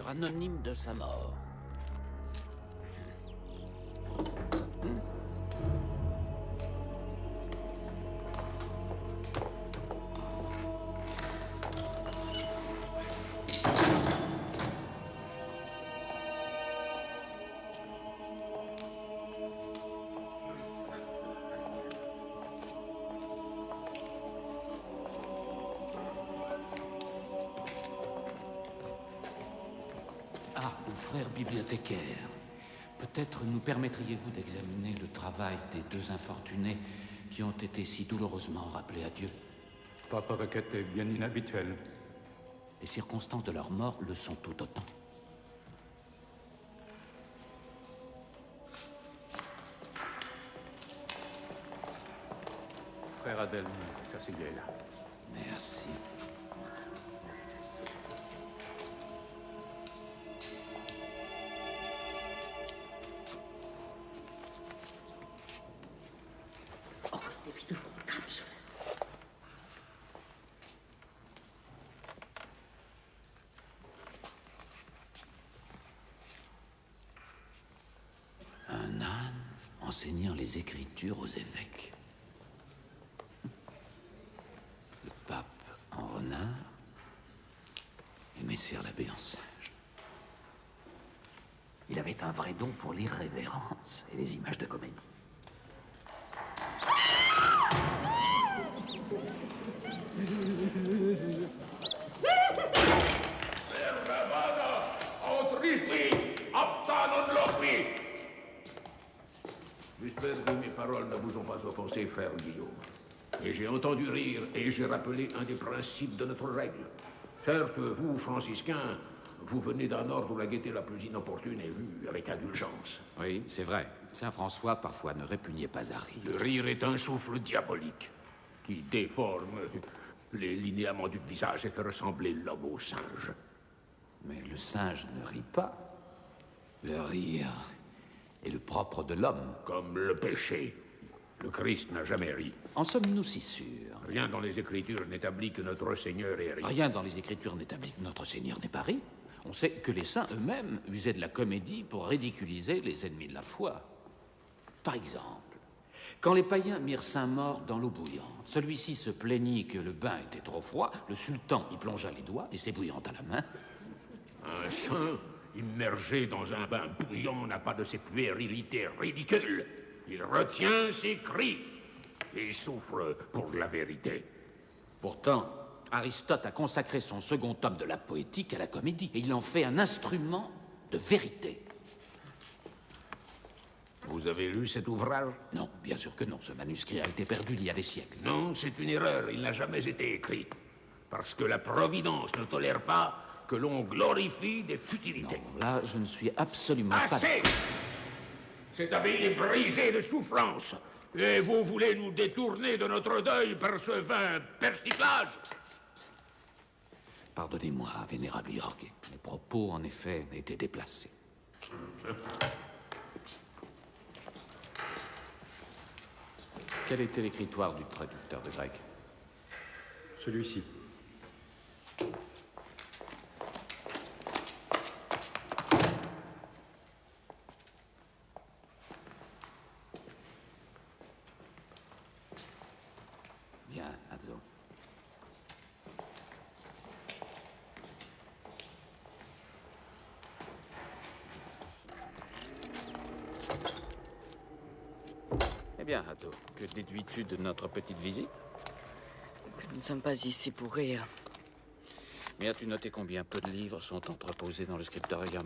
anonyme de sa mort. Ah, mon frère bibliothécaire. Peut-être nous permettriez-vous d'examiner le travail des deux infortunés qui ont été si douloureusement rappelés à Dieu. Votre requête est bien inhabituelle. Les circonstances de leur mort le sont tout autant. Frère Adelme, s'asseyez là. Merci. Un âne enseignant les Écritures aux évêques. Le pape en renard et Messire l'abbé en singe. Il avait un vrai don pour l'irrévérence et les images de comédie. J'espère que mes paroles ne vous ont pas offensé, frère Guillaume. Et j'ai entendu rire et j'ai rappelé un des principes de notre règle. Certes, vous, franciscains, vous venez d'un ordre où la gaieté la plus inopportune est vue avec indulgence. Oui, c'est vrai. Saint François, parfois, ne répugnait pas à rire. Le rire est un souffle diabolique qui déforme les linéaments du visage et fait ressembler l'homme au singe. Mais le singe ne rit pas. Le rire est le propre de l'homme. Comme le péché. Le Christ n'a jamais ri. En sommes-nous si sûrs? Rien dans les Écritures n'établit que notre Seigneur ait ri. Rien dans les Écritures n'établit que notre Seigneur n'ait pas ri. On sait que les saints eux-mêmes usaient de la comédie pour ridiculiser les ennemis de la foi. Par exemple, quand les païens mirent saint mort dans l'eau bouillante, celui-ci se plaignit que le bain était trop froid, le sultan y plongea les doigts, et c'est bouillant à la main. Un saint immergé dans un bain bouillant n'a pas de ces puérilités ridicules. Il retient ses cris et souffre pour la vérité. Pourtant, Aristote a consacré son second tome de la poétique à la comédie, et il en fait un instrument de vérité. Vous avez lu cet ouvrage? Non, bien sûr que non. Ce manuscrit a été perdu il y a des siècles. Non, c'est une erreur. Il n'a jamais été écrit. Parce que la Providence ne tolère pas que l'on glorifie des futilités. Non, là, je ne suis absolument pas... Assez! Cet abbaye est brisé de souffrance. Et vous voulez nous détourner de notre deuil par ce vain persiflage? Pardonnez-moi, vénérable Jorge. Mes propos, en effet, étaient déplacés. Quel était l'écritoire du traducteur de grec? Celui-ci. Viens, Azzo. Eh bien, Azzo, que déduis-tu de notre petite visite? Que nous ne sommes pas ici pour rire. Mais as-tu noté combien peu de livres sont entreposés dans le scriptorium?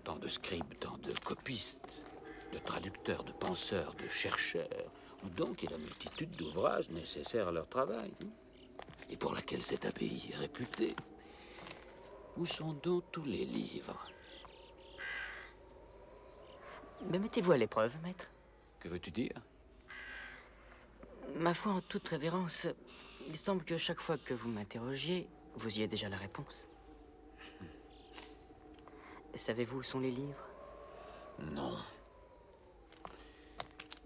Tant de scribes, tant de copistes, de traducteurs, de penseurs, de chercheurs. Où donc est la multitude d'ouvrages nécessaires à leur travail, et pour laquelle cette abbaye est réputée? Où sont donc tous les livres? Me mettez-vous à l'épreuve, maître? Que veux-tu dire? Ma foi, en toute révérence, il semble que chaque fois que vous m'interrogiez, vous y ayez déjà la réponse. Savez-vous où sont les livres? Non.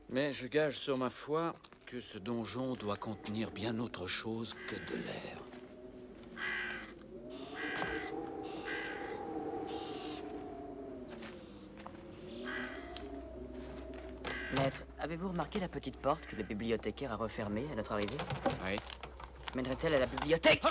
Mais je gage sur ma foi que ce donjon doit contenir bien autre chose que de l'air. Maître, avez-vous remarqué la petite porte que le bibliothécaire a refermée à notre arrivée? Oui. Mènerait-elle à la bibliothèque?